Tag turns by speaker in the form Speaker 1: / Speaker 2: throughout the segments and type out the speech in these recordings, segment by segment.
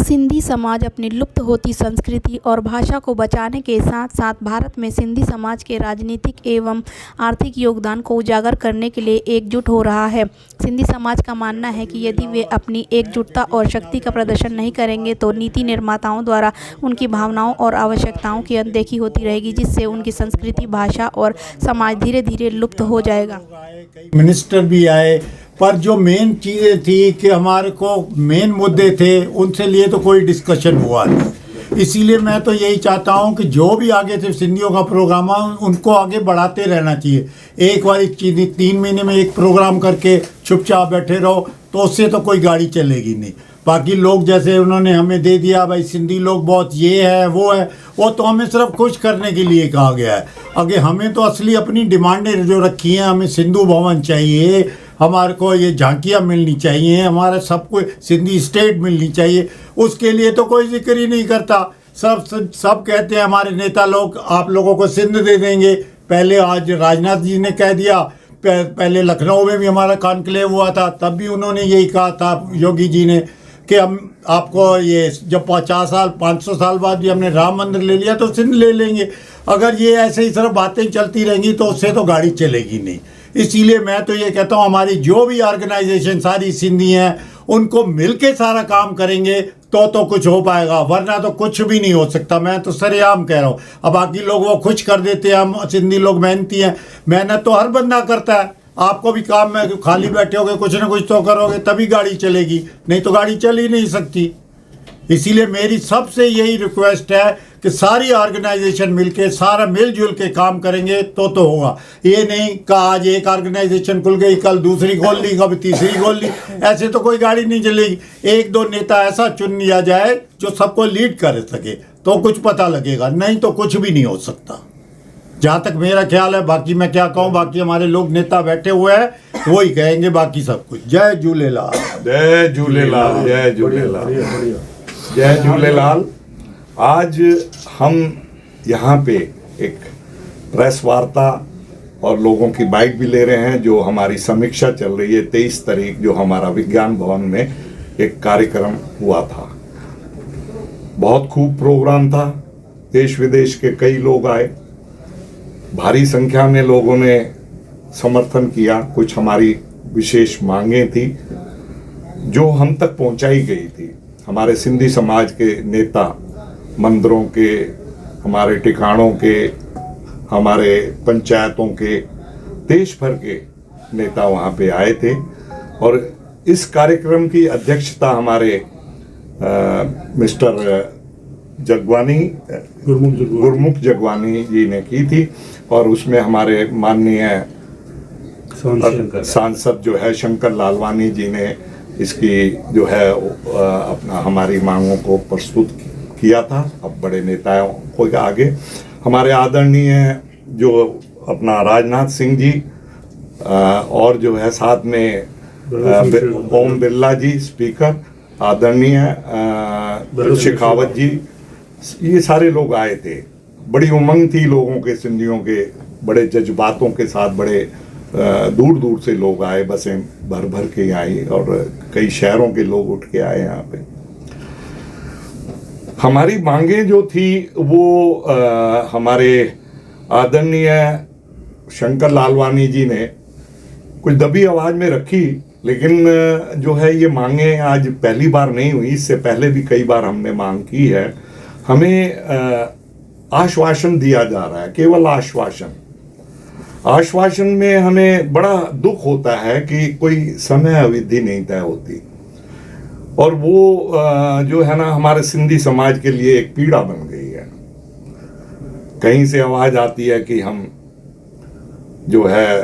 Speaker 1: सिंधी समाज अपनी लुप्त होती संस्कृति और भाषा को बचाने के साथ साथ भारत में सिंधी समाज के राजनीतिक एवं आर्थिक योगदान को उजागर करने के लिए एकजुट हो रहा है। सिंधी समाज का मानना है कि यदि वे अपनी एकजुटता और शक्ति का प्रदर्शन नहीं करेंगे तो नीति निर्माताओं द्वारा उनकी भावनाओं और आवश्यकताओं की अनदेखी होती रहेगी, जिससे उनकी संस्कृति, भाषा और समाज धीरे धीरे लुप्त हो जाएगा।
Speaker 2: मिनिस्टर भी आए, पर जो मेन चीज़ें थी कि हमारे को मेन मुद्दे थे उनसे लिए तो कोई डिस्कशन हुआ नहीं। इसीलिए मैं तो यही चाहता हूं कि जो भी आगे से सिंधियों का प्रोग्राम है उनको आगे बढ़ाते रहना चाहिए। एक बार एक चीज़ 3 महीने में एक प्रोग्राम करके चुपचाप बैठे रहो तो उससे तो कोई गाड़ी चलेगी नहीं। बाकी लोग जैसे उन्होंने हमें दे दिया भाई सिंधी लोग बहुत ये है वो है, वो तो हमें सिर्फ खुश करने के लिए कहा गया है। आगे हमें तो असली अपनी डिमांडें जो रखी हैं, हमें सिंधु भवन चाहिए, हमारे को ये झांकियाँ मिलनी चाहिए, हमारा सब कुछ सिंधी स्टेट मिलनी चाहिए, उसके लिए तो कोई जिक्र ही नहीं करता। सब कहते हैं हमारे नेता लोग आप लोगों को सिंध दे देंगे। पहले आज राजनाथ जी ने कह दिया, पहले लखनऊ में भी हमारा कॉन्क्लेव हुआ था तब भी उन्होंने यही कहा था योगी जी ने कि हम आपको ये जब 50 साल 500 साल बाद भी हमने राम मंदिर ले लिया तो सिंध ले लेंगे। अगर ये ऐसे ही सिर्फ बातें चलती रहेंगी तो उससे तो गाड़ी चलेगी नहीं। इसीलिए मैं तो ये कहता हूँ हमारी जो भी ऑर्गेनाइजेशन सारी सिंधी हैं उनको मिलके सारा काम करेंगे तो कुछ हो पाएगा, वरना तो कुछ भी नहीं हो सकता। मैं तो सरेआम कह रहा हूँ। अब बाकी लोग वो खुश कर देते हैं, हम सिंधी लोग मेहनती हैं, मेहनत तो हर बंदा करता है। आपको भी काम में खाली बैठे होगे कुछ ना कुछ तो करोगे तभी गाड़ी चलेगी, नहीं तो गाड़ी चल ही नहीं सकती। इसीलिए मेरी सबसे यही रिक्वेस्ट है कि सारी ऑर्गेनाइजेशन मिलके सारा मिलजुल के काम करेंगे तो होगा। ये नहीं कि आज एक ऑर्गेनाइजेशन खुल गई कल दूसरी खोल ली कभी तीसरी खोल ली, ऐसे तो कोई गाड़ी नहीं चलेगी। 1-2 नेता ऐसा चुन लिया जाए जो सबको लीड कर सके तो कुछ पता लगेगा, नहीं तो कुछ भी नहीं हो सकता। जहाँ तक मेरा ख्याल है, बाकी मैं क्या कहूँ, बाकी हमारे लोग नेता बैठे हुए हैं वही कहेंगे बाकी सब कुछ। जय झूलेलाल,
Speaker 3: जय झूलेलाल, जय झूलेलाल, जय झूलेलाल। आज हम यहाँ पे एक प्रेस वार्ता और लोगों की बाइट भी ले रहे हैं। जो हमारी समीक्षा चल रही है 23 तारीख जो हमारा विज्ञान भवन में एक कार्यक्रम हुआ था, बहुत खूब प्रोग्राम था। देश विदेश के कई लोग आए, भारी संख्या में लोगों ने समर्थन किया। कुछ हमारी विशेष मांगें थी जो हम तक पहुंचाई गई थी। हमारे सिंधी समाज के नेता मंदिरों के, हमारे ठिकानों के, हमारे पंचायतों के, देश भर के नेता वहाँ पे आए थे और इस कार्यक्रम की अध्यक्षता हमारे मिस्टर जगवानी गुरमुख जगवानी जी ने की थी और उसमें हमारे माननीय सांसद जो है शंकर लालवानी जी ने इसकी जो है अपना हमारी मांगों को प्रस्तुत किया था। अब बड़े नेताओं को आगे हमारे आदरणीय जो अपना राजनाथ सिंह जी और जो है साथ में ओम बिरला जी स्पीकर, आदरणीय शेखावत जी, ये सारे लोग आए थे। बड़ी उमंग थी लोगों के, सिंधियों के, बड़े जज्बातों के साथ बड़े दूर दूर से लोग आए, बसें भर भर के आई और कई शहरों के लोग उठ के आए यहाँ पे। हमारी मांगें जो थी वो हमारे आदरणीय शंकर लालवानी जी ने कुछ दबी आवाज में रखी, लेकिन जो है ये मांगें आज पहली बार नहीं हुई, इससे पहले भी कई बार हमने मांग की है। हमें आश्वासन दिया जा रहा है, केवल आश्वासन में हमें बड़ा दुख होता है कि कोई समय अवधि नहीं तय होती और वो जो है ना हमारे सिंधी समाज के लिए एक पीड़ा बन गई है। कहीं से आवाज आती है कि हम जो है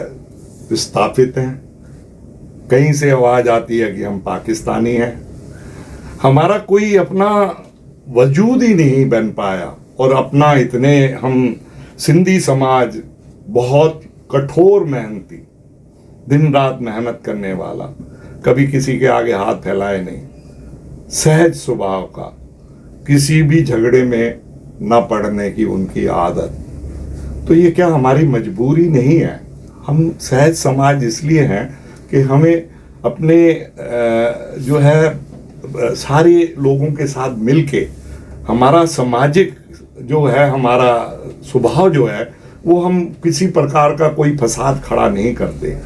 Speaker 3: विस्थापित हैं, कहीं से आवाज आती है कि हम पाकिस्तानी हैं। हमारा कोई अपना वजूद ही नहीं बन पाया और अपना इतने हम सिंधी समाज बहुत कठोर मेहनती, दिन रात मेहनत करने वाला, कभी किसी के आगे हाथ फैलाए नहीं, सहज स्वभाव का, किसी भी झगड़े में न पड़ने की उनकी आदत। तो ये क्या हमारी मजबूरी नहीं है? हम सहज समाज इसलिए हैं कि हमें अपने जो है सारे लोगों के साथ मिलके हमारा सामाजिक जो है, हमारा स्वभाव जो है, वो हम किसी प्रकार का कोई फसाद खड़ा नहीं करते।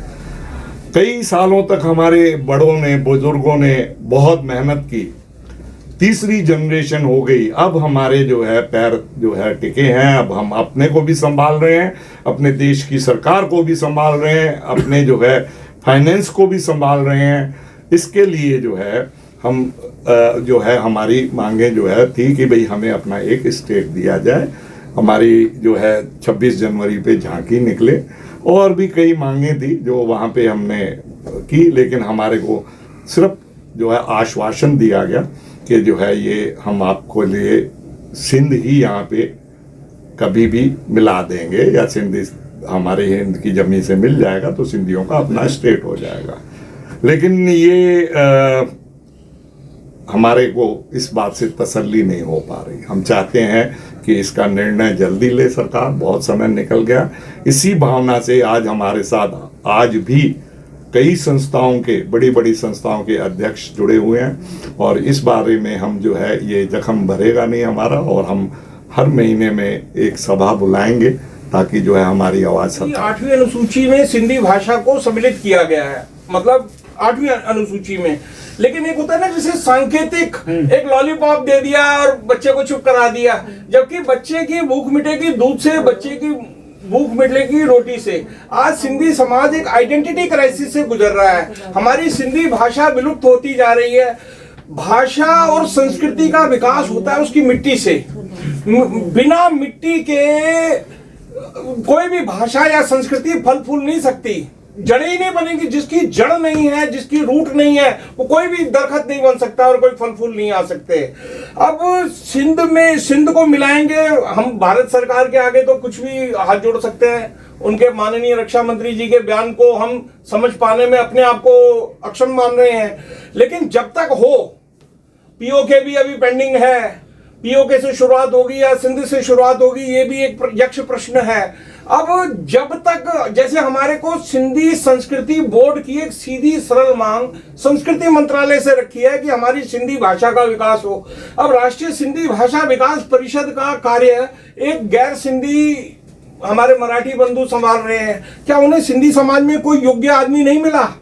Speaker 3: कई सालों तक हमारे बड़ों ने, बुजुर्गों ने बहुत मेहनत की, तीसरी जनरेशन हो गई, अब हमारे जो है पैर जो है टिके हैं। अब हम अपने को भी संभाल रहे हैं, अपने देश की सरकार को भी संभाल रहे हैं, अपने जो है फाइनेंस को भी संभाल रहे हैं। इसके लिए जो है हम जो है हमारी मांगे जो है थी कि भाई हमें अपना एक स्टेट दिया जाए। हमारी जो है 26 जनवरी पे झांकी निकले और भी कई मांगे थी जो वहाँ पे हमने की, लेकिन हमारे को सिर्फ जो है आश्वासन दिया गया कि जो है ये हम आपको लिए सिंध ही यहाँ पे कभी भी मिला देंगे, या सिंध हमारे हिंद की जमीन से मिल जाएगा तो सिंधियों का अपना स्टेट हो जाएगा। लेकिन ये हमारे को इस बात से तसल्ली नहीं हो पा रही। हम चाहते हैं कि इसका निर्णय जल्दी ले सरकार, बहुत समय निकल गया। इसी भावना से आज हमारे साथ आज भी कई संस्थाओं के, बड़ी बड़ी संस्थाओं के अध्यक्ष जुड़े हुए हैं और इस बारे में हम जो है ये जख्म भरेगा नहीं हमारा, और हम हर महीने में एक सभा बुलाएंगे ताकि जो है हमारी आवाज।
Speaker 4: 8वीं अनुसूची में सिंधी भाषा को सम्मिलित किया गया है, मतलब 8वीं अनुसूची में। लेकिन एक होता है ना जैसे सांकेतिक, एक लॉलीपॉप दे दिया और बच्चे को चुप करा दिया, जबकि बच्चे की भूख मिटेगी दूध से, बच्चे की भूख मिटेगी रोटी से। आज सिंधी समाज एक आइडेंटिटी क्राइसिस से गुजर रहा है। हमारी सिंधी भाषा विलुप्त होती जा रही है। भाषा और संस्कृति का विकास होता है उसकी मिट्टी से। बिना मिट्टी के कोई भी भाषा या संस्कृति फल फूल नहीं सकती, जड़ें ही नहीं बनेगी। जिसकी जड़ नहीं है, जिसकी रूट नहीं है, वो कोई भी दरखत नहीं बन सकता और कोई फल फूल नहीं आ सकते। अब सिंध को मिलाएंगे हम, भारत सरकार के आगे तो कुछ भी हाथ जोड़ सकते हैं। उनके माननीय रक्षा मंत्री जी के बयान को हम समझ पाने में अपने आप को अक्षम मान रहे हैं। लेकिन जब तक हो, पीओके भी अभी पेंडिंग है, पीओके से शुरुआत होगी या सिंध से शुरुआत होगी, ये भी एक यक्ष प्रश्न है। अब जब तक, जैसे हमारे को सिंधी संस्कृति बोर्ड की एक सीधी सरल मांग संस्कृति मंत्रालय से रखी है कि हमारी सिंधी भाषा का विकास हो। अब राष्ट्रीय सिंधी भाषा विकास परिषद का कार्य एक गैर सिंधी हमारे मराठी बंधु संभाल रहे हैं। क्या उन्हें सिंधी समाज में कोई योग्य आदमी नहीं मिला?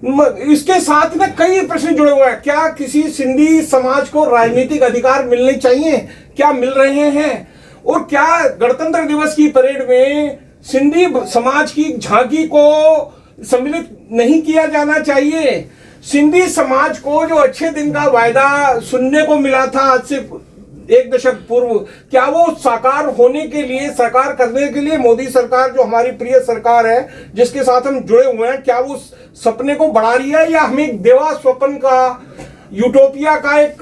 Speaker 4: इसके साथ में कई प्रश्न जुड़े हुए हैं। क्या किसी सिंधी समाज को राजनीतिक अधिकार मिलने चाहिए? क्या मिल रहे हैं? और क्या गणतंत्र दिवस की परेड में सिंधी समाज की झांकी को सम्मिलित नहीं किया जाना चाहिए? सिंधी समाज को जो अच्छे दिन का वायदा सुनने को मिला था आज से 1 दशक पूर्व, क्या वो साकार होने के लिए, साकार करने के लिए मोदी सरकार जो हमारी प्रिय सरकार है जिसके साथ हम जुड़े हुए हैं, क्या वो सपने को बढ़ा रही है, या हमें एक देवा स्वप्न का, यूटोपिया का एक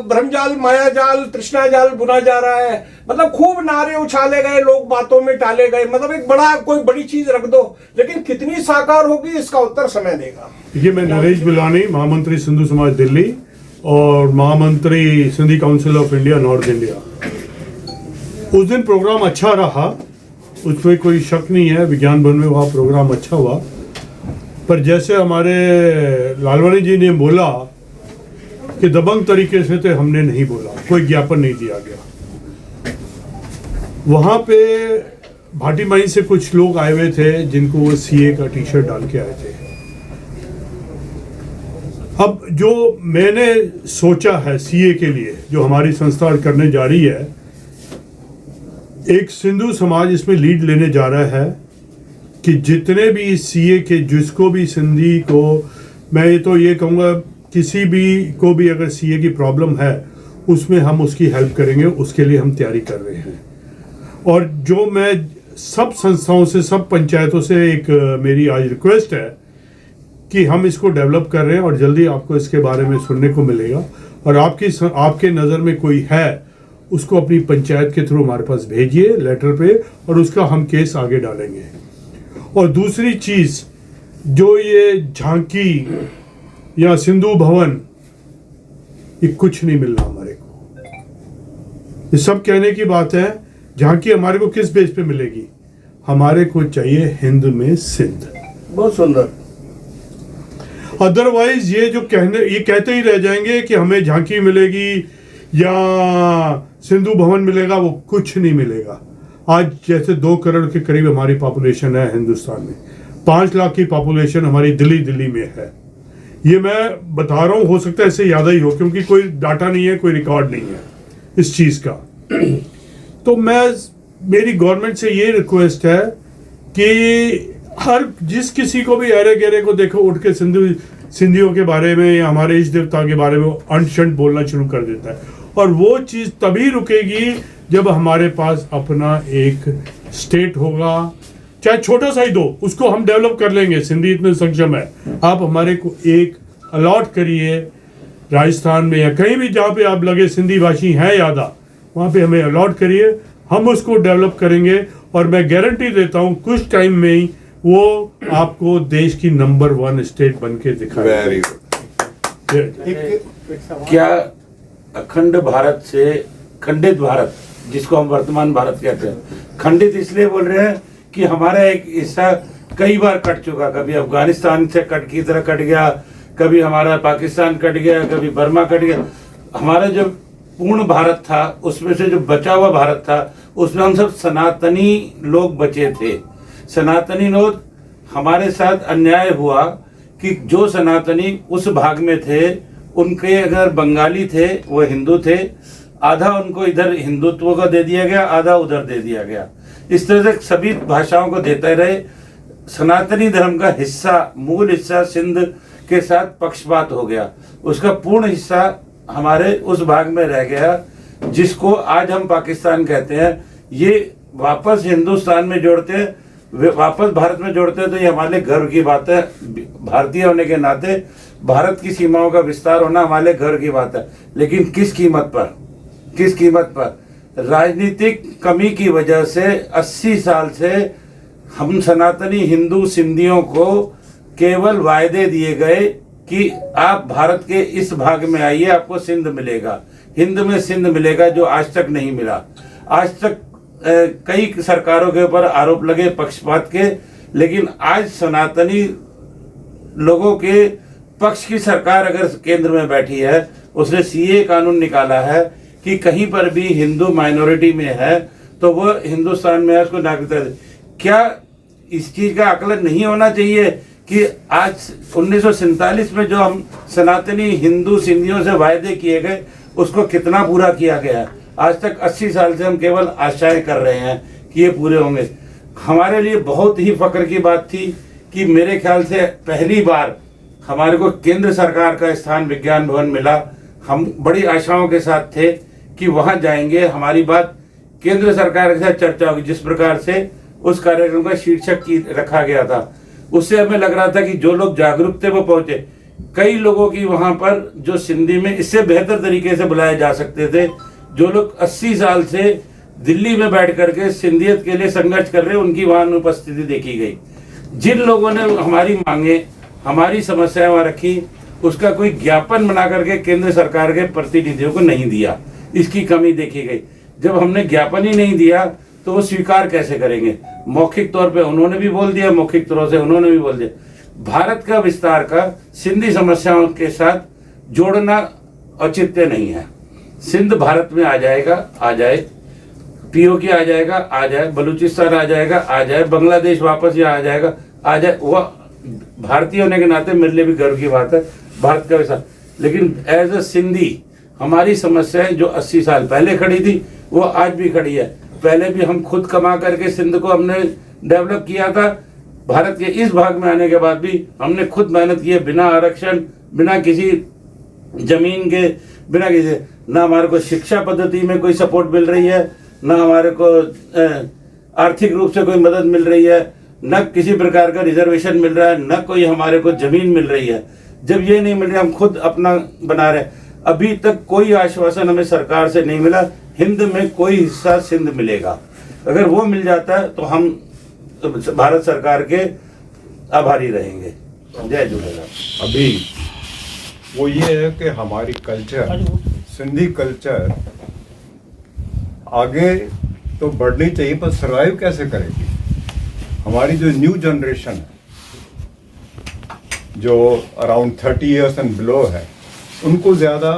Speaker 4: भ्रमजाल, मायाजाल, तृष्णाजाल बुना जा रहा है? मतलब खूब नारे उछाले गए, लोग बातों में टाले गए, मतलब एक कोई बड़ी चीज रख दो, लेकिन कितनी साकार होगी इसका उत्तर समय देगा।
Speaker 5: ये मैं नरेश बिलानी, महामंत्री सिंधु समाज दिल्ली और महामंत्री Sindhi council of India north India. उस दिन प्रोग्राम अच्छा रहा, उसमें कोई शक नहीं है, विज्ञान भवन में वहाँ प्रोग्राम अच्छा हुआ। पर जैसे हमारे लालवानी जी ने बोला कि दबंग तरीके से तो हमने नहीं बोला, कोई ज्ञापन नहीं दिया गया। वहाँ पे भाटी माई से कुछ लोग आए हुए थे जिनको वो सीए का टी शर्ट डाल के आए थे। अब जो मैंने सोचा है सीए के लिए, जो हमारी संस्था करने जा रही है, एक सिंधु समाज इसमें लीड लेने जा रहा है कि जितने भी सीए के, जिसको भी सिंधी को, मैं ये कहूँगा किसी भी को भी अगर सीए की प्रॉब्लम है उसमें हम उसकी हेल्प करेंगे, उसके लिए हम तैयारी कर रहे हैं। और जो मैं सब संस्थाओं से, सब पंचायतों से एक मेरी आज रिक्वेस्ट है कि हम इसको डेवलप कर रहे हैं और जल्दी आपको इसके बारे में सुनने को मिलेगा। और आपके नज़र में कोई है उसको अपनी पंचायत के थ्रू हमारे पास भेजिए लेटर पे, और उसका हम केस आगे डालेंगे। और दूसरी चीज़, जो ये झांकी या सिंधु भवन, ये कुछ नहीं मिलना हमारे को। ये सब कहने की बात है। झांकी हमारे को किस बेस पे मिलेगी? हमारे को चाहिए हिंद में सिंध।
Speaker 4: बहुत सुंदर।
Speaker 5: अदरवाइज ये कहते ही रह जाएंगे कि हमें झांकी मिलेगी या सिंधु भवन मिलेगा, वो कुछ नहीं मिलेगा। आज जैसे 2 करोड़ के करीब हमारी पॉपुलेशन है हिंदुस्तान में, 5 लाख की पॉपुलेशन हमारी दिल्ली में है। ये मैं बता रहा हूँ, हो सकता है इससे ज़्यादा ही हो, क्योंकि कोई डाटा नहीं है, कोई रिकॉर्ड नहीं है इस चीज़ का। तो मेरी गवर्नमेंट से ये रिक्वेस्ट है कि जिस किसी को भी अरे गहरे को देखो उठ के सिंधियों के बारे में या हमारे इष्ट देवता के बारे में अंट शंट बोलना शुरू कर देता है। और वो चीज़ तभी रुकेगी जब हमारे पास अपना एक स्टेट होगा, चाहे छोटा सा ही दो, उसको हम डेवलप कर लेंगे। सिंधी इतने सक्षम है, आप हमारे को एक अलॉट करिए राजस्थान में या कहीं भी जहाँ पे आप लगे सिंधी भाषी हैं ज़्यादा, वहाँ पे हमें अलॉट करिए, हम उसको डेवलप करेंगे। और मैं गारंटी देता हूँ कुछ टाइम में ही वो आपको देश की नंबर 1 स्टेट बन के दिखाएगा।
Speaker 3: Very
Speaker 5: good.
Speaker 6: क्या अखंड भारत से खंडित भारत, जिसको हम वर्तमान भारत कहते हैं, खंडित इसलिए बोल रहे हैं कि हमारा एक हिस्सा कई बार कट चुका, कभी अफगानिस्तान से कट की तरह कट गया, कभी हमारा पाकिस्तान कट गया, कभी बर्मा कट गया। हमारा जो पूर्ण भारत था उसमें से जो बचा हुआ भारत था उसमें हम सब सनातनी लोग बचे थे। सनातनी लोग, हमारे साथ अन्याय हुआ कि जो सनातनी उस भाग में थे उनके अगर बंगाली थे वो हिंदू थे, आधा उनको इधर हिंदुत्व को दे दिया गया, आधा उधर दे दिया गया। इस तरह से सभी भाषाओं को देते रहे। सनातनी धर्म का हिस्सा, मूल हिस्सा सिंध के साथ पक्षपात हो गया, उसका पूर्ण हिस्सा हमारे उस भाग में रह गया जिसको आज हम पाकिस्तान कहते हैं। ये वापस हिंदुस्तान में जोड़ते हैं, वापस भारत में जोड़ते हैं, तो ये हमारे लिए गर्व की बात है। भारतीय होने के नाते भारत की सीमाओं का विस्तार होना हमारे लिए गर्व की बात है। लेकिन किस कीमत पर? किस कीमत पर? राजनीतिक कमी की वजह से 80 साल से हम सनातनी हिंदू सिंधियों को केवल वायदे दिए गए कि आप भारत के इस भाग में आइए, आपको सिंध मिलेगा, हिंद में सिंध मिलेगा, जो आज तक नहीं मिला। आज तक कई सरकारों के ऊपर आरोप लगे पक्षपात के, लेकिन आज सनातनी लोगों के पक्ष की सरकार अगर केंद्र में बैठी है, उसने सीए कानून निकाला है कि कहीं पर भी हिंदू माइनॉरिटी में है तो वो हिंदुस्तान में है, उसको नागरिकता दे। क्या इस चीज का आकलन नहीं होना चाहिए कि आज 1947 में जो हम सनातनी हिंदू सिंधियों से वायदे किए गए उसको कितना पूरा किया गया है? आज तक 80 साल से हम केवल आशाएं कर रहे हैं कि ये पूरे होंगे। हमारे लिए बहुत ही फख्र की बात थी कि मेरे ख्याल से पहली बार हमारे को केंद्र सरकार का स्थान विज्ञान भवन मिला। हम बड़ी आशाओं के साथ थे कि वहां जाएंगे, हमारी बात केंद्र सरकार के साथ चर्चा होगी। जिस प्रकार से उस कार्यक्रम का शीर्षक की रखा गया था, उससे हमें लग रहा था कि जो लोग जागरूक थे वो पहुंचे। कई लोगों की वहां पर जो सिंधी में इससे बेहतर तरीके से बुलाए जा सकते थे, जो लोग 80 साल से दिल्ली में बैठ करके सिंधियत के लिए संघर्ष कर रहे हैं, उनकी वहां अनुपस्थिति देखी गई। जिन लोगों ने हमारी मांगे, हमारी समस्याएं वहां रखी, उसका कोई ज्ञापन बना करके केंद्र सरकार के प्रतिनिधियों को नहीं दिया, इसकी कमी देखी गई। जब हमने ज्ञापन ही नहीं दिया तो वो स्वीकार कैसे करेंगे? मौखिक तौर पे उन्होंने भी बोल दिया, मौखिक तौर से उन्होंने भी बोल दिया। भारत का विस्तार का सिंधी समस्याओं के साथ जोड़ना औचित्य नहीं है। सिंध भारत में आ जाएगा, आ जाए, पीओके आ जाएगा, आ जाए, बलूचिस्तान आ जाएगा, आ जाए, बांग्लादेश वापस यहाँ आ जाएगा, आ जाए। वह भारतीय होने के नाते मेरे लिए भी गर्व की बात है भारत का विस्तार। लेकिन एज अ सिंधी हमारी समस्याएं जो 80 साल पहले खड़ी थी वो आज भी खड़ी है। पहले भी हम खुद कमा करके सिंध को हमने डेवलप किया था। भारत के इस भाग में आने के बाद भी हमने खुद मेहनत की है, बिना आरक्षण, बिना किसी जमीन के, बिना किसी, ना हमारे को शिक्षा पद्धति में कोई सपोर्ट मिल रही है, ना हमारे को आर्थिक रूप से कोई मदद मिल रही है, न किसी प्रकार का रिजर्वेशन मिल रहा है, न कोई हमारे को जमीन मिल रही है। जब ये नहीं मिल रही, हम खुद अपना बना रहे। अभी तक कोई आश्वासन हमें सरकार से नहीं मिला हिंद में कोई हिस्सा सिंध मिलेगा। अगर वो मिल जाता है तो हम भारत सरकार के आभारी रहेंगे। जय झूलेलाल।
Speaker 7: अभी वो ये है कि हमारी कल्चर, सिंधी कल्चर आगे तो बढ़नी चाहिए, पर सर्वाइव कैसे करेगी? हमारी जो न्यू जनरेशन है, जो अराउंड 30 ईयर्स एंड बिलो है, उनको ज़्यादा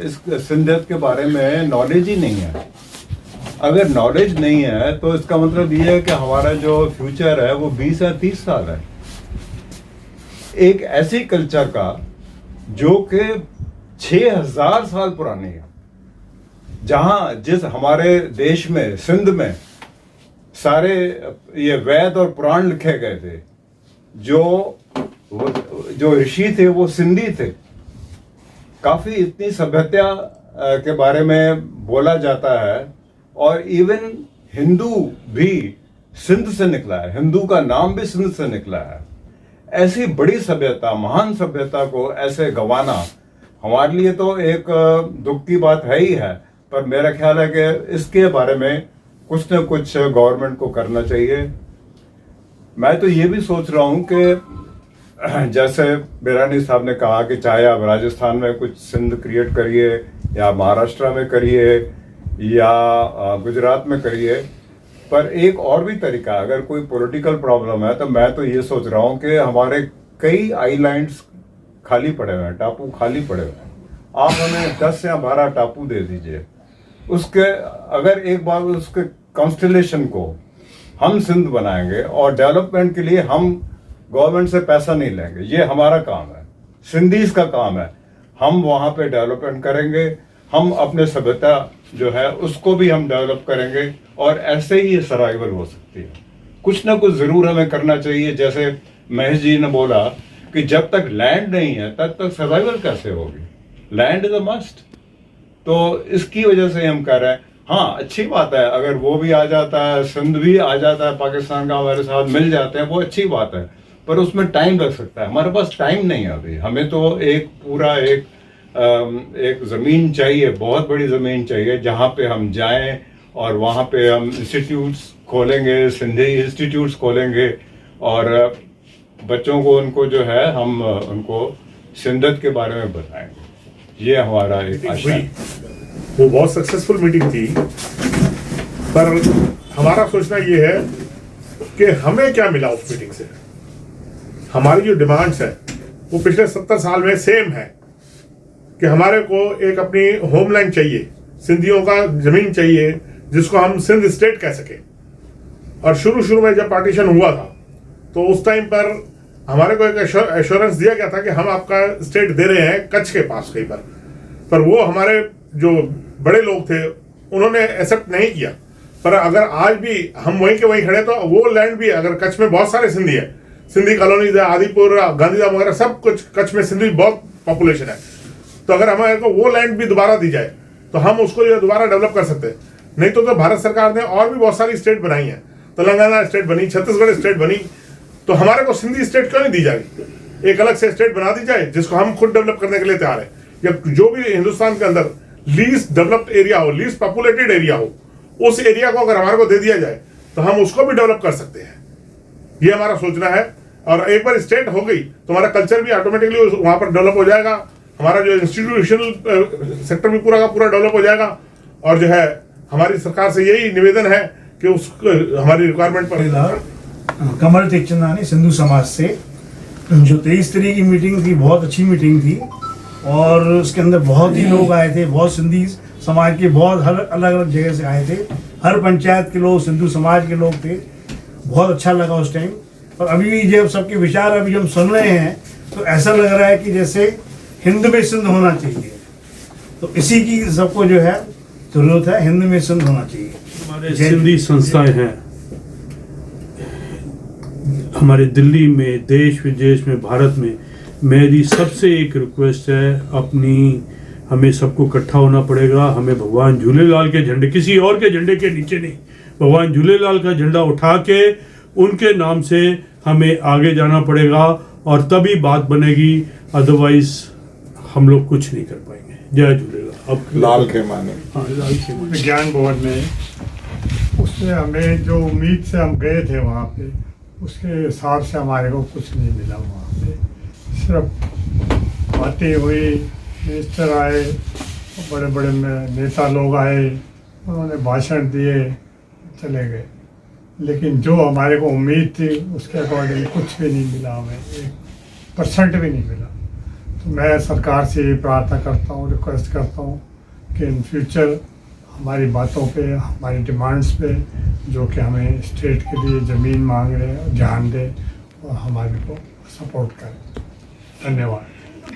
Speaker 7: इस सिंधियत के बारे में नॉलेज ही नहीं है। अगर नॉलेज नहीं है तो इसका मतलब ये है कि हमारा जो फ्यूचर है वो 20 या 30 साल है एक ऐसी कल्चर का जो कि 6000 साल पुरानी है, जहां जिस हमारे देश में सिंध में सारे ये वेद और पुराण लिखे गए थे, जो ऋषि थे वो सिंधी थे। काफी इतनी सभ्यता के बारे में बोला जाता है, और इवन हिंदू भी सिंध से निकला है, हिंदू का नाम भी सिंध से निकला है। ऐसी बड़ी सभ्यता, महान सभ्यता को ऐसे गंवाना हमारे लिए तो एक दुख की बात है ही है, पर मेरा ख्याल है कि इसके बारे में कुछ न कुछ गवर्नमेंट को करना चाहिए। मैं तो ये भी सोच रहा हूँ कि जैसे बिरानी साहब ने कहा कि चाहे आप राजस्थान में कुछ सिंध क्रिएट करिए या महाराष्ट्र में करिए या गुजरात में करिए, पर एक और भी तरीका, अगर कोई पॉलिटिकल प्रॉब्लम है तो मैं तो ये सोच रहा हूँ कि हमारे कई आइलैंड्स खाली पड़े हुए हैं, टापू खाली पड़े हुए हैं, आप हमें 10 या 12 टापू दे दीजिए। उसके अगर एक बार उसके कॉन्स्टेलेशन को हम सिंध बनाएंगे और डेवलपमेंट के लिए हम गवर्नमेंट से पैसा नहीं लेंगे, ये हमारा काम है, सिंधीज का काम है। हम वहाँ पे डेवलपमेंट करेंगे, हम अपने सभ्यता जो है उसको भी हम डेवलप करेंगे, और ऐसे ही ये सर्वाइवल हो सकती है। कुछ ना कुछ जरूर हमें करना चाहिए। जैसे महेश जी ने बोला कि जब तक लैंड नहीं है तब तक सर्वाइवल कैसे होगी, लैंड इज अ मस्ट। तो इसकी वजह से हम कह रहे हैं, हाँ अच्छी बात है अगर वो भी आ जाता है, सिंध भी आ जाता है, पाकिस्तान का हमारे साथ मिल जाते हैं, वो अच्छी बात है, पर उसमें टाइम लग सकता है। हमारे पास टाइम नहीं है अभी। हमें तो एक पूरा एक ज़मीन चाहिए, बहुत बड़ी ज़मीन चाहिए, जहाँ पे हम जाएं और वहाँ पे हम इंस्टीट्यूट्स खोलेंगे, सिंधी इंस्टीट्यूट्स खोलेंगे, और बच्चों को उनको जो है हम उनको सिंधत के बारे में बताएंगे। ये हमारा एक आशा है।
Speaker 5: वो बहुत सक्सेसफुल मीटिंग थी, पर हमारा सोचना ये है कि हमें क्या मिला उस मीटिंग से। हमारी जो डिमांड्स है वो पिछले 70 साल में सेम है कि हमारे को एक अपनी होमलैंड चाहिए, सिंधियों का जमीन चाहिए जिसको हम सिंध स्टेट कह सके। और शुरू में जब पार्टीशन हुआ था तो उस टाइम पर हमारे को एक एश्योरेंस दिया गया था कि हम आपका स्टेट दे रहे हैं कच्छ के पास कहीं पर वो हमारे जो बड़े लोग थे उन्होंने एक्सेप्ट नहीं किया। पर अगर आज भी हम वहीं के वहीं खड़े तो वो लैंड भी, अगर कच्छ में बहुत सारे सिंधी है, सिंधी कॉलोनीज है, आदिपुर, गांधीधाम वगैरह सब कुछ कच्छ में सिंधी बहुत पॉपुलेशन है, तो अगर हमारे को वो लैंड भी दोबारा दी जाए तो हम उसको जो दोबारा डेवलप कर सकते हैं। नहीं तो भारत सरकार ने और भी बहुत सारी स्टेट बनाई है, तेलंगाना स्टेट बनी, छत्तीसगढ़ स्टेट बनी, तो हमारे को सिंधी स्टेट क्यों नहीं दी जाएगी? एक अलग से स्टेट बना दी जाए जिसको हम खुद डेवलप करने के लिए तैयार है। या जो भी हिंदुस्तान के अंदर लीस्ट डेवलप्ड एरिया हो, लीस्ट पॉपुलेटेड एरिया हो, उस एरिया को अगर हमारे को दे दिया जाए तो हम उसको भी डेवलप कर सकते हैं। ये हमारा सोचना है। और एक बार स्टेट हो गई तो हमारा कल्चर भी ऑटोमेटिकली वहां पर डेवलप हो जाएगा, हमारा जो इंस्टीट्यूशनल सेक्टर भी पूरा का पूरा डेवलप हो जाएगा। और जो है हमारी सरकार से यही निवेदन है कि उसको हमारी रिक्वायरमेंट पर
Speaker 8: कमल टेकचंदानी सिंधु समाज से, जो 23 तारीख की मीटिंग थी बहुत अच्छी मीटिंग थी, और उसके अंदर बहुत ही लोग आए थे, बहुत सिंधी समाज के बहुत हर अलग अलग जगह से आए थे, हर पंचायत के लोग सिंधु समाज के लोग थे। बहुत अच्छा लगा उस टाइम। और अभी जब सबके विचार अभी हम सुन रहे हैं तो ऐसा लग रहा है कि जैसे हिंद में सिंध होना चाहिए, तो इसी की सबको जो है जरूरत है, हिंद में सिंध होना चाहिए।
Speaker 5: हमारे सिंधी संस्थाएं हैं हमारे दिल्ली में, देश विदेश में, भारत में। मेरी सबसे एक रिक्वेस्ट है, हमें सबको इकट्ठा होना पड़ेगा। हमें भगवान झूलेलाल के झंडे, किसी और के झंडे के नीचे नहीं, भगवान झूलेलाल का झंडा उठा के उनके नाम से हमें आगे जाना पड़ेगा, और तभी बात बनेगी, अदरवाइज हम लोग कुछ नहीं कर पाएंगे। जय झूलेलाल। अब
Speaker 3: लाल के माने,
Speaker 5: हाँ, लाल के माने।
Speaker 9: विज्ञान भवन में उसमें हमें जो उम्मीद से हम गए थे वहाँ पे, उसके हिसाब से हमारे को कुछ नहीं मिला। वहाँ पे सिर्फ बातें हुई, मिनिस्टर आए, बड़े बड़े नेता लोग आए, उन्होंने भाषण दिए, चले गए। लेकिन जो हमारे को उम्मीद थी उसके अकॉर्डिंग कुछ भी नहीं मिला हमें। % भी नहीं मिला। तो मैं सरकार से ये प्रार्थना करता हूँ, रिक्वेस्ट करता हूँ कि इन फ्यूचर हमारी बातों पे, हमारी डिमांड्स पे, जो कि हमें स्टेट के लिए ज़मीन मांग रहे हैं, ध्यान दें और हमारे को सपोर्ट करें। धन्यवाद।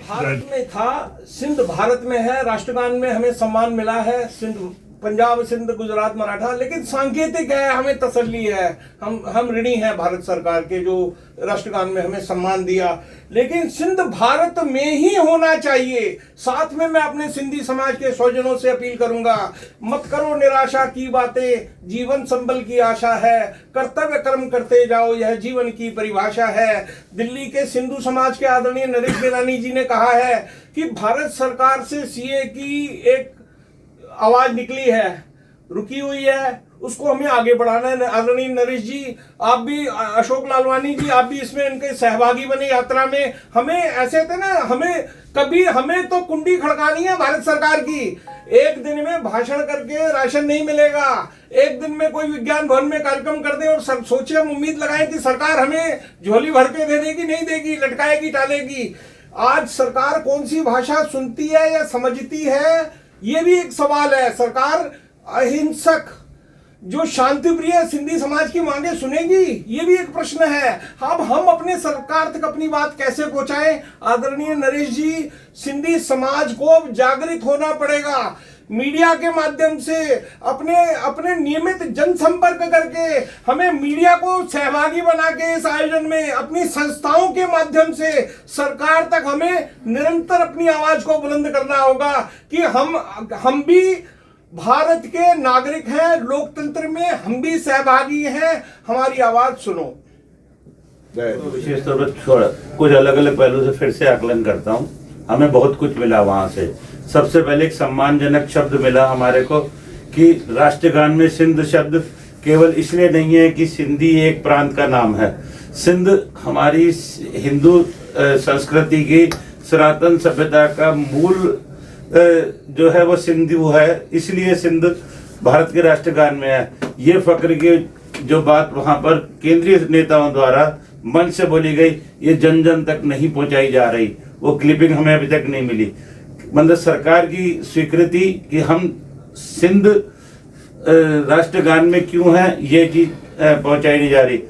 Speaker 4: भारत में था, सिंध भारत में है, राष्ट्रगान में हमें सम्मान मिला है, सिंध पंजाब, सिंध, गुजरात, मराठा, लेकिन सांकेतिक है, हमें तसल्ली है, हम ऋणी हैं भारत सरकार के जो राष्ट्रगान में हमें सम्मान दिया, लेकिन सिंध भारत में ही होना चाहिए। साथ में मैं अपने सिंधी समाज के स्वजनों से अपील करूंगा, मत करो निराशा की बातें, जीवन संबल की आशा है, कर्तव्य कर्म करते जाओ, यह जीवन की परिभाषा है। दिल्ली के सिंधु समाज के आदरणीय नरेश गिलानी जी ने कहा है कि भारत सरकार से सीए की एक आवाज निकली है, रुकी हुई है, उसको हमें आगे बढ़ाना है। आदरणीय नरेश जी, आप भी, अशोक लालवानी जी, आप भी इसमें इनके सहभागी बने यात्रा में। हमें ऐसे थे ना, हमें तो कुंडी खड़कानी है भारत सरकार की। एक दिन में भाषण करके राशन नहीं मिलेगा, एक दिन में कोई विज्ञान भवन में कार्यक्रम कर दे और सब सोचे, हम उम्मीद लगाएं कि सरकार हमें झोली भर के दे देगी, नहीं देगी, लटकाएगी, टालेगी। आज सरकार कौन सी भाषा सुनती है या समझती है, ये भी एक सवाल है। सरकार अहिंसक, जो शांति प्रिय सिंधी समाज की मांगे सुनेगी, ये भी एक प्रश्न है। अब हम अपने सरकार तक अपनी बात कैसे पहुंचाएं? आदरणीय नरेश जी, सिंधी समाज को जागृत होना पड़ेगा, मीडिया के माध्यम से, अपने नियमित जनसंपर्क करके, हमें मीडिया को सहभागी बना के इस आयोजन में, अपनी संस्थाओं के माध्यम से सरकार तक हमें निरंतर अपनी आवाज को बुलंद करना होगा कि हम भी भारत के नागरिक हैं, लोकतंत्र में हम भी सहभागी हैं, हमारी आवाज सुनो।
Speaker 6: विशेष तौर पर कुछ अलग अलग पहलू से फिर से आकलन करता हूँ। हमें बहुत कुछ मिला वहां से। सबसे पहले एक सम्मानजनक शब्द मिला हमारे को कि राष्ट्रगान में सिंध शब्द केवल इसलिए नहीं है कि सिंधी एक प्रांत का नाम है। सिंध हमारी हिंदू संस्कृति की सनातन सभ्यता का मूल जो है वो सिंधु है, इसलिए सिंध भारत के राष्ट्रगान में है। ये फक्र की जो बात वहां पर केंद्रीय नेताओं द्वारा मंच से बोली गई, ये जन जन तक नहीं पहुंचाई जा रही, वो क्लिपिंग हमें अभी तक नहीं मिली। मतलब सरकार की स्वीकृति कि हम सिंध राष्ट्रगान में क्यों है, ये चीज पहुंचाई नहीं जा रही।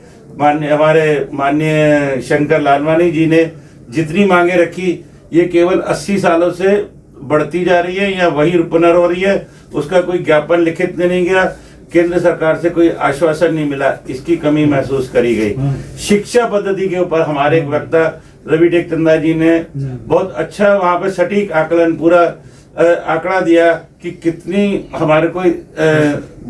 Speaker 6: हमारे माननीय शंकर लालवानी जी ने जितनी मांगे रखी, ये केवल 80 सालों से बढ़ती जा रही है या वही पुनर् हो रही है, उसका कोई ज्ञापन लिखित नहीं गया, केंद्र सरकार से कोई आश्वासन नहीं मिला, इसकी कमी महसूस करी गई। शिक्षा पद्धति के ऊपर हमारे एक वक्ता रवि टेकचंदा जी ने बहुत अच्छा वहां पर सटीक आकलन, पूरा आंकड़ा दिया कि कितनी हमारे को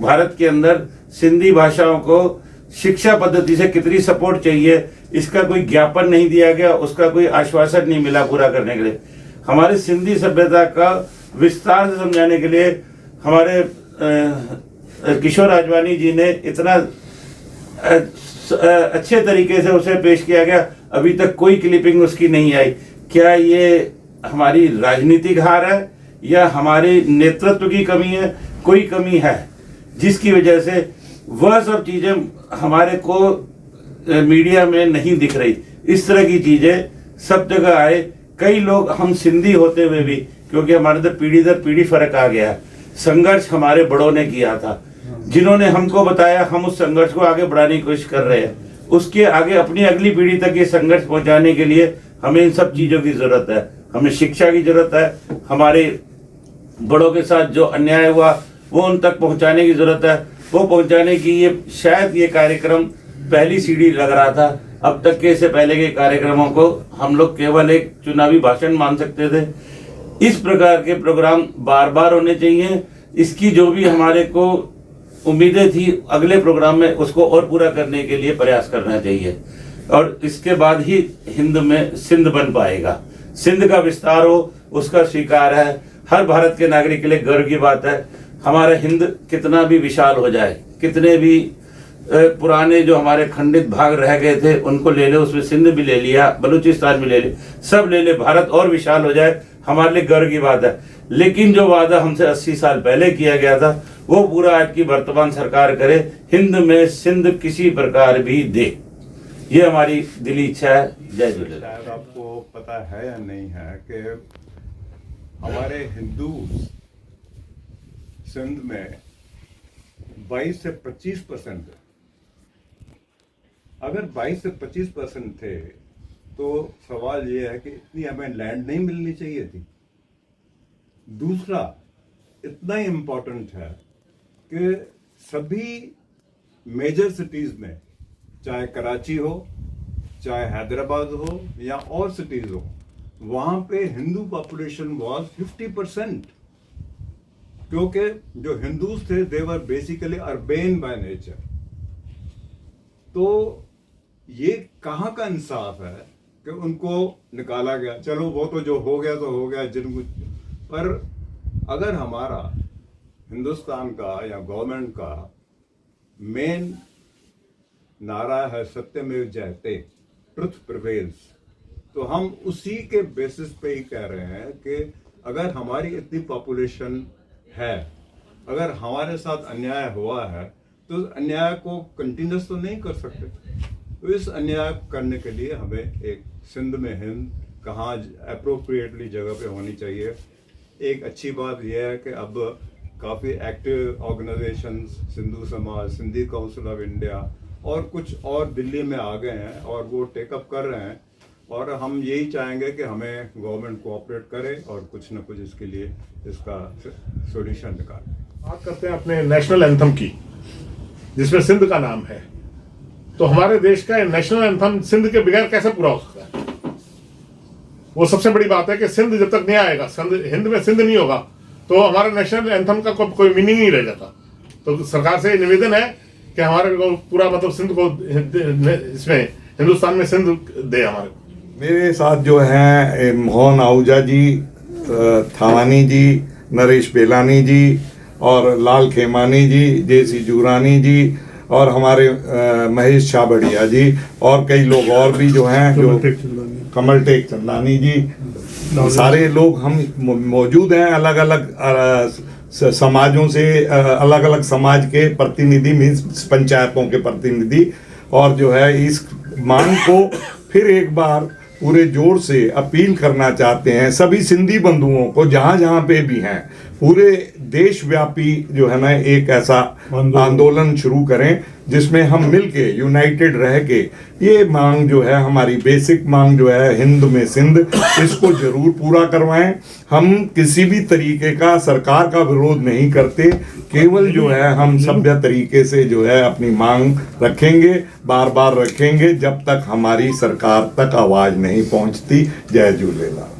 Speaker 6: भारत के अंदर सिंधी भाषाओं को शिक्षा पद्धति से कितनी सपोर्ट चाहिए, इसका कोई ज्ञापन नहीं दिया गया, उसका कोई आश्वासन नहीं मिला पूरा करने के लिए। हमारे सिंधी सभ्यता का विस्तार से समझाने के लिए हमारे किशोर आजवानी जी ने इतना अच्छे तरीके से उसे पेश किया गया, अभी तक कोई क्लिपिंग उसकी नहीं आई। क्या ये हमारी राजनीतिक हार है या हमारे नेतृत्व की कमी है? कोई कमी है जिसकी वजह से वह सब चीजें हमारे को मीडिया में नहीं दिख रही। इस तरह की चीजें सब जगह आए। कई लोग, हम सिंधी होते हुए भी, क्योंकि हमारे दर पीढ़ी फर्क आ गया है, संघर्ष हमारे बड़ों ने किया था, जिन्होंने हमको बताया, हम उस संघर्ष को आगे बढ़ाने की कोशिश कर रहे हैं। उसके आगे अपनी अगली पीढ़ी तक ये संघर्ष पहुंचाने के लिए हमें इन सब चीजों की जरूरत है। हमें शिक्षा की जरूरत है, हमारे बड़ों के साथ जो अन्याय हुआ वो उन तक पहुंचाने की जरूरत है। वो पहुंचाने की ये शायद ये कार्यक्रम पहली सीढ़ी लग रहा था। अब तक के, इससे पहले के कार्यक्रमों को हम लोग केवल एक चुनावी भाषण मान सकते थे। इस प्रकार के प्रोग्राम बार बार होने चाहिए। इसकी जो भी हमारे को उम्मीदें थी अगले प्रोग्राम में, उसको और पूरा करने के लिए प्रयास करना चाहिए, और इसके बाद ही हिंद में सिंध बन पाएगा। सिंध का विस्तार हो, उसका स्वीकार है, हर भारत के नागरिक के लिए गर्व की बात है। हमारा हिंद कितना भी विशाल हो जाए, कितने भी पुराने जो हमारे खंडित भाग रह गए थे उनको ले ले, उसमें सिंध भी ले लिया, बलूचिस्तान भी ले ले, सब ले ले, भारत और विशाल हो जाए, हमारे लिए गर्व की बात है। लेकिन जो वादा हमसे 80 साल पहले किया गया था वो पूरा आज की वर्तमान सरकार करे, हिंद में सिंध किसी प्रकार भी दे। ये हमारी दिली इच्छा है। जय झूलेलाल।
Speaker 7: शायद आपको पता है या नहीं है कि हमारे हिंदू सिंध में 22 से 25% अगर 22 से 25% थे तो सवाल ये है कि इतनी हमें लैंड नहीं मिलनी चाहिए थी। दूसरा इतना ही इम्पोर्टेंट है कि सभी मेजर सिटीज में, चाहे कराची हो, चाहे हैदराबाद हो या और सिटीज हो, वहां पे हिंदू पॉपुलेशन वाज 50%, क्योंकि जो हिंदूज थे दे were basically urbane by nature. तो ये कहाँ का इंसाफ है कि उनको निकाला गया? चलो वो तो जो हो गया तो हो गया, जिनको, पर अगर हमारा हिंदुस्तान का या गवर्नमेंट का मेन नारा है सत्यमेव जयते, ट्रुथ प्रिवेल्स, तो हम उसी के बेसिस पे ही कह रहे हैं कि अगर हमारी इतनी पॉपुलेशन है, अगर हमारे साथ अन्याय हुआ है तो अन्याय को कंटिन्यूस तो नहीं कर सकते। तो इस अन्याय करने के लिए हमें एक सिंध में हिंद कहाँ अप्रोप्रिएटली जगह पे होनी चाहिए। एक अच्छी बात यह है कि अब काफ़ी एक्टिव ऑर्गेनाइजेशंस, सिंधु समाज, सिंधी काउंसिल ऑफ इंडिया और कुछ और दिल्ली में आ गए हैं और वो टेकअप कर रहे हैं, और हम यही चाहेंगे कि हमें गवर्नमेंट कोऑपरेट करे और कुछ न कुछ इसके लिए इसका सॉल्यूशन निकाले।
Speaker 10: बात करते हैं अपने नेशनल एंथम की, जिसमें सिंध का नाम है, तो हमारे देश का नेशनल एंथम सिंध के बगैर कैसे पूरा हो सकता है? वो सबसे बड़ी बात है कि सिंध जब तक नहीं आएगा, हिंद में सिंध नहीं होगा, तो हमारे नेशनल एंथम का कोई मीनिंग नहीं रह जाता। तो सरकार से निवेदन है कि हमारे को पूरा मतलब सिंध को इसमें हिंदुस्तान में सिंध दे हमारे को।
Speaker 3: मेरे साथ जो हैं मोहन आहूजा जी, थावानी जी, नरेश बेलानी जी और लाल खेमानी जी, जेसी जूरानी जी और हमारे महेश छाबड़िया जी और कई लोग और भी जो हैं, जो कमल टेक चंदानी जी, सारे लोग हम मौजूद हैं। अलग अलग समाजों से, अलग अलग समाज के प्रतिनिधि, मीन्स पंचायतों के प्रतिनिधि, और जो है इस मांग को फिर एक बार पूरे जोर से अपील करना चाहते हैं सभी सिंधी बंधुओं को, जहाँ जहाँ पे भी हैं, पूरे देशव्यापी जो है ना एक ऐसा आंदोलन शुरू करें जिसमें हम मिलके यूनाइटेड रह के ये मांग जो है, हमारी बेसिक मांग जो है हिंद में सिंध, इसको जरूर पूरा करवाएं। हम किसी भी तरीके का सरकार का विरोध नहीं करते, केवल जो है हम सभ्य तरीके से जो है अपनी मांग रखेंगे, बार बार रखेंगे, जब तक हमारी सरकार तक आवाज नहीं पहुंचती। जय झूलेलाल।